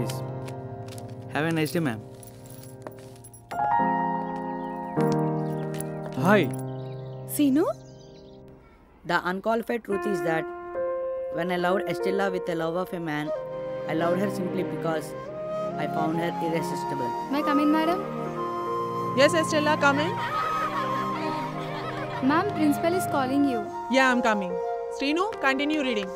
please. Have a nice day, ma'am. Hi. Seenu? The unqualified truth is that when I loved Estella with the love of a man, I loved her simply because I found her irresistible. May I come in, madam? Yes, Estella, come in. Ma'am, principal is calling you. Yeah, I'm coming. Srinu, continue reading.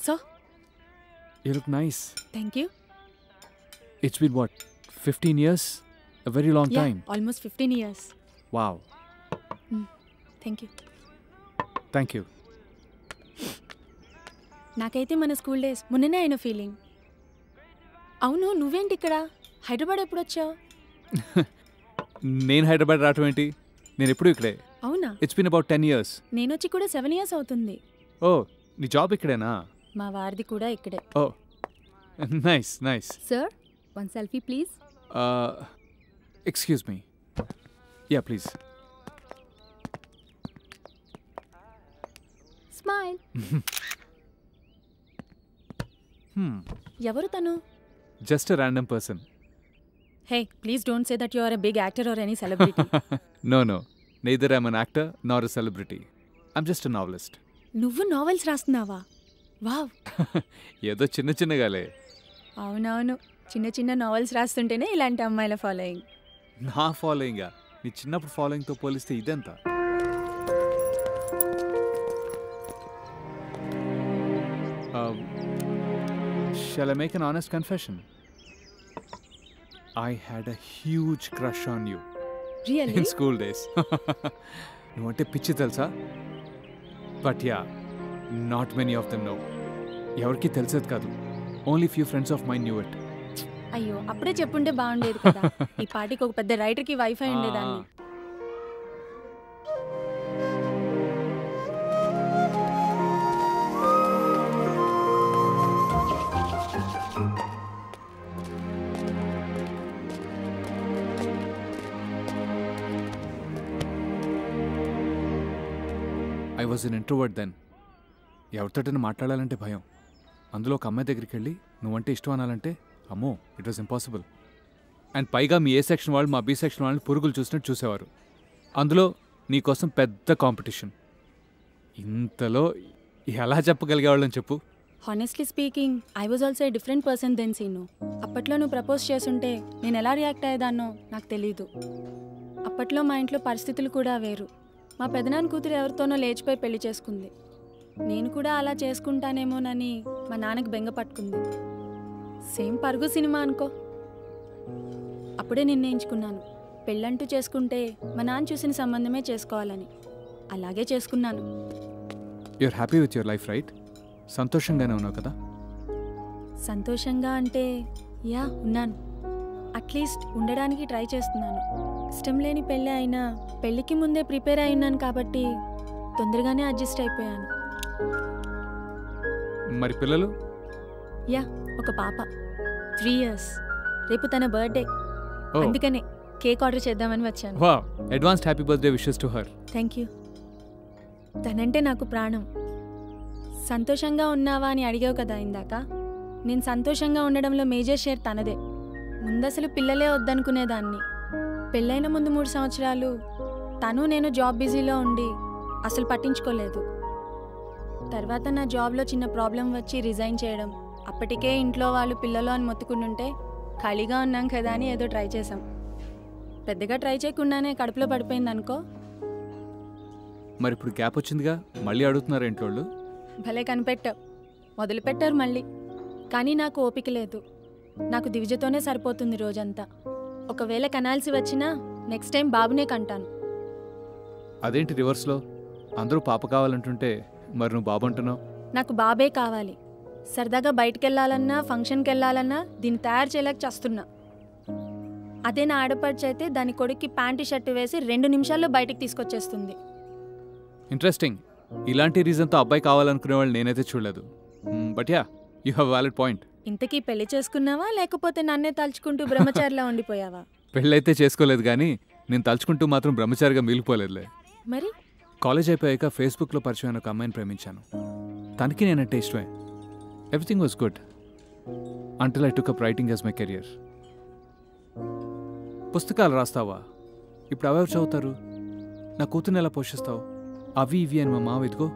So, You look nice. thank you. It's been what? 15 years? A very long Yeah, time. almost 15 years. Wow. Thank you. Thank you. నాకైతే మన school days మొన్ననే అయిన feeling. అవును, నువ్వేంటి ఇక్కడ? హైదరాబాద్ ఎప్పుడు వచ్చావు? నేను హైదరాబాద్ రావటం ఏంటి? నేను ఎప్పుడు ఇక్కడే. అవునా? It's been about 10 years. నేనొచ్చి కూడా 7 years అవుతుంది. ఓ, నీ జాబ్ ఇక్కడేనా? మా వారిది కూడా ఇక్కడే. Oh, nice nice. Sir, one selfie please. Excuse me. Ya please. Smile. ఎవరు తను? Just a random person. Hey, please don't say that you are a big actor or any celebrity. No, no. Neither I'm an actor nor a celebrity. I'm just a novelist. నువ్వు novels రాస్తున్నావా? Wow. ఏదో చిన్న చిన్నగాలే. అవునవును, చిన్న చిన్న novels రాస్తుంటేనే ఇలాంటి అమ్మాయిల following. నా ఫాలోయింగా? నీ చిన్నప్పుడు ఫాలోయింగ్తో పోలిస్తే ఇదెంత? Shall I make an honest confession? I had a huge crush on you really? in school days. నువ్వంటే పిచ్చి తెలుసా? But yeah, not many of them know. ఎవరికి తెలిసేది కాదు. Only few friends of mine knew it. అయ్యో, అప్పుడే చెప్పుంటే బాగుండేది కదా. ఈ పార్టీకి ఒక పెద్ద రైటర్కి వైఫై ఉండేదాన్ని. I was an introvert then. ఎవరితోటైనా మాట్లాడాలంటే భయం. అందులో ఒక అమ్మాయి దగ్గరికి వెళ్ళి నువ్వంటే ఇష్టం అనాలంటే అమ్మో, ఇట్ వాజ్ ఇంపాసిబుల్. అండ్ పైగా మీ ఏ సెక్షన్ వాళ్ళు మా బి సెక్షన్ వాళ్ళని పురుగులు చూసినట్టు చూసేవారు. అందులో నీకోసం పెద్ద కాంపిటీషన్. ఇంతలో ఎలా చెప్పగలిగేవాళ్ళని చెప్పు? Honestly speaking, I was also a different person then Seenu. అప్పట్లో నువ్వు ప్రపోజ్ చేసుంటే నేను ఎలా రియాక్ట్ అయ్యేదాన్నో నాకు తెలీదు. అప్పట్లో మా ఇంట్లో పరిస్థితులు కూడా వేరు. మా పెదనాన్న కూతురు ఎవరితోనో లేచిపోయి పెళ్లి చేసుకుంది. నేను కూడా అలా చేసుకుంటానేమోనని మా నాన్నకి బెంగ పట్టుకుంది. సేమ్ పరుగు సినిమా అనుకో. అప్పుడే నిర్ణయించుకున్నాను, పెళ్ళంటూ చేసుకుంటే మా నాన్న చూసిన సంబంధమే చేసుకోవాలని. అలాగే చేసుకున్నాను. You are happy with your life right? సంతోషంగానే ఉన్నావు కదా? సంతోషంగా అంటే యా, ఉన్నాను. అట్లీస్ట్ ఉండడానికి ట్రై చేస్తున్నాను. ఇష్టం లేని పెళ్ళి అయినా పెళ్ళికి ముందే ప్రిపేర్ అయి ఉన్నాను కాబట్టి తొందరగానే అడ్జస్ట్ అయిపోయాను. మరి పిల్లలు? యా, ఒక పాప 3 years. రేపు తన బర్త్డే, అందుకనే కేక్ ఆర్డర్ చేద్దామని వచ్చాను. Wow, advanced happy birthday wishes to her. Thank you. తనంటే నాకు ప్రాణం. సంతోషంగా ఉన్నావా అని అడిగావు కదా ఇందాక. నేను సంతోషంగా ఉండడంలో మేజర్ షేర్ తనదే. ముందసలు పిల్లలే వద్దనుకునేదాన్ని. పెళ్ళైన ముందు 3 సంవత్సరాలు తను నేను జాబ్ బిజీలో ఉండి అసలు పట్టించుకోలేదు. తర్వాత నా జాబ్లో చిన్న ప్రాబ్లం వచ్చి రిజైన్ చేయడం, అప్పటికే ఇంట్లో వాళ్ళు పిల్లలు అని మొత్తుకుంటుంటే ఖాళీగా ఉన్నాం కదా అని ఏదో ట్రై చేశాం. పెద్దగా ట్రై చేయకుండానే కడుపులో పడిపోయింది అనుకో. మరి ఇప్పుడు గ్యాప్ వచ్చిందిగా, మళ్ళీ అడుగుతున్నారు ఇంట్లో వాళ్ళు. భలే కనిపెట్టావు. మొదలుపెట్టారు మళ్ళీ. కానీ నాకు ఓపిక లేదు. నాకు దివిజతోనే సరిపోతుంది రోజంతా. ఒకవేళ కనాల్సి వచ్చినా నెక్స్ట్ టైం బాబునే కంటాను. అదేంటి రివర్స్లో? అందరూ పాప కావాలంటుంటే మరి నువ్వు బాబు అంటున్నావు? నాకు బాబే కావాలి. సరదాగా బయటికి వెళ్ళాలన్నా ఫంక్షన్కి వెళ్ళాలన్నా దీన్ని తయారు చేయలేక చస్తున్నా. అదే నా ఆడపడుచు అయితే దాని కొడుక్కి ప్యాంటు షర్టు వేసి 2 నిమిషాల్లో బయటికి తీసుకొచ్చేస్తుంది. ఇంట్రెస్టింగ్. ఇలాంటి రీజన్తో అబ్బాయి కావాలనుకునే వాళ్ళు నేనైతే చూడలేదు. But yeah, you have valid point. ఇంతకీ పెళ్లి చేసుకున్నావా లేకపోతే నన్నే తలుచుకుంటూ బ్రహ్మచారిలా ఉండిపోయావా? పెళ్ళైతే చేసుకోలేదు కానీ నేను తలుచుకుంటూ మాత్రం బ్రహ్మచారిగా మిగిలిపోలేదులే. మరి కాలేజ్ అయిపోయాక ఫేస్బుక్లో పరిచయమైన ఒక అమ్మాయిని ప్రేమించాను. తనకి నేనంటే ఇష్టమే. Everything was good until I took up writing as my career. పుస్తకాలు రాస్తావా? ఇప్పుడు అవెవరు చదువుతారు? నా కూతుర్ని ఎలా పోషిస్తావు? అవి ఇవి అని మా మావ ఇదిగో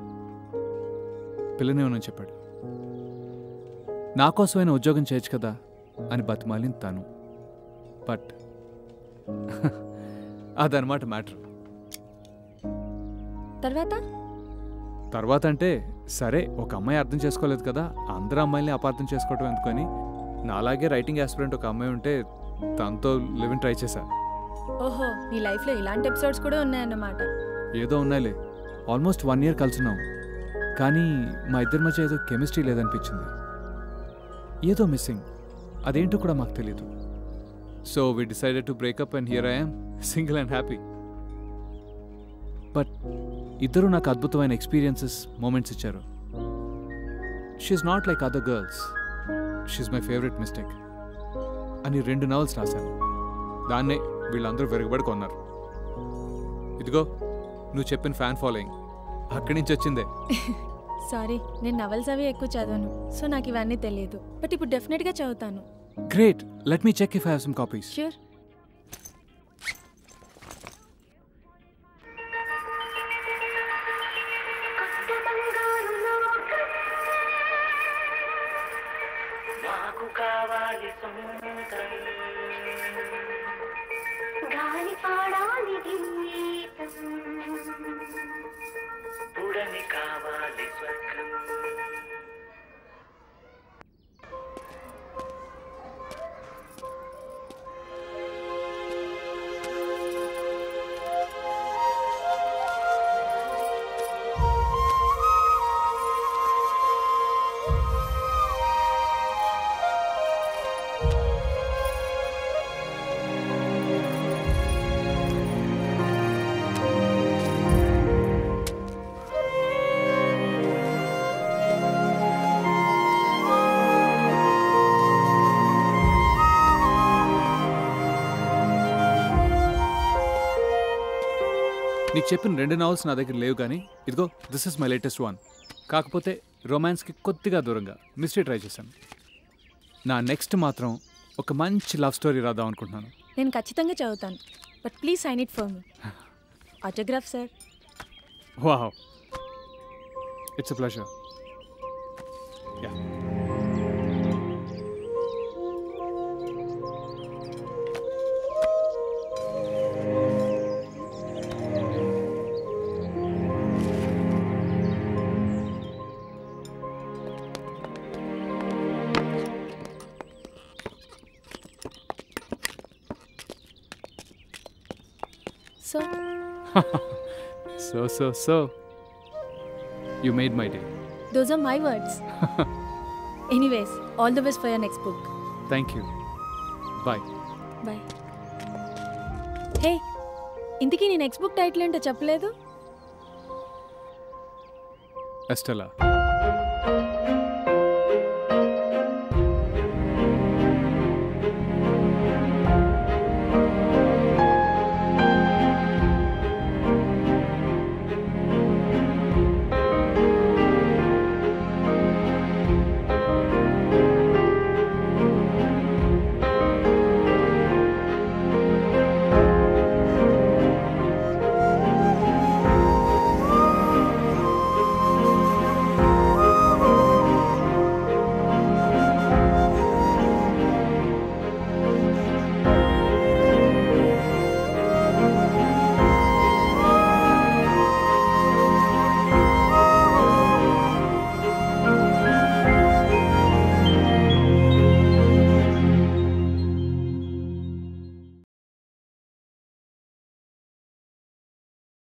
పిల్లనేమని చెప్పాడు. నా కోసమైనా ఉద్యోగం చేయొచ్చు కదా అని బతిమాలింది తను. బట్ అదనమాట మ్యాటర్. తర్వాత అంటే సరే, ఒక అమ్మాయి అర్థం చేసుకోలేదు కదా, అందరు అమ్మాయిల్ని అపార్థం చేసుకోవటం ఎందుకని నాలాగే రైటింగ్ ఆస్పిరెంట్ ఒక అమ్మాయి ఉంటే తనతో లివింగ్ ట్రై చేశా. ఓహో, నీ లైఫ్లో ఇలాంటి ఎపిసోడ్స్ కూడా ఉన్నాయన్నమాట. ఏదో ఉన్నాయిలే. ఆల్మోస్ట్ 1 year కలుసున్నాం, కానీ మా ఇద్దరి మధ్య ఏదో కెమిస్ట్రీ లేదనిపించింది. ఏదో మిస్సింగ్, అదేంటో కూడా మాకు తెలీదు. So we decided to break up and here I am single and happy. But ఇద్దరు నాకు అద్భుతమైన ఎక్స్పీరియన్సెస్, మూమెంట్స్ ఇచ్చారు. She's not like other girls, she's my favourite mistake అని 2 novels రాశాను. దాన్నే వీళ్ళందరూ వెరగబడి కొన్నారు. ఇదిగో నువ్వు చెప్పిన ఫ్యాన్ ఫాలోయింగ్ అక్కడి నుంచి వచ్చిందే. సారీ, నేను నవల్స్ అవి ఎక్కువ చదవను, సో నాకు ఇవన్నీ తెలియదు. బట్ ఇప్పుడు డెఫినెట్గా చదువుతాను. Great, let me check if I have some copies. Sure. నీకు చెప్పిన 2 novels నా దగ్గర లేవు, కానీ ఇదిగో this is my latest one. కాకపోతే రొమాన్స్కి కొద్దిగా దూరంగా మిస్టరీ ట్రై చేశాను. నా నెక్స్ట్ మాత్రం ఒక మంచి లవ్ స్టోరీ రాద్దాం అనుకుంటున్నాను. నేను ఖచ్చితంగా చదువుతాను, but please sign it for me. Autograph sir. Wow, it's a pleasure. Yeah. So. You made my day. Those are my words. Anyways, all the best for your next book. Thank you. Bye. Bye. Hey, ఇంతకీ నీ next book title ఏంటో చెప్పలేదు? Estella.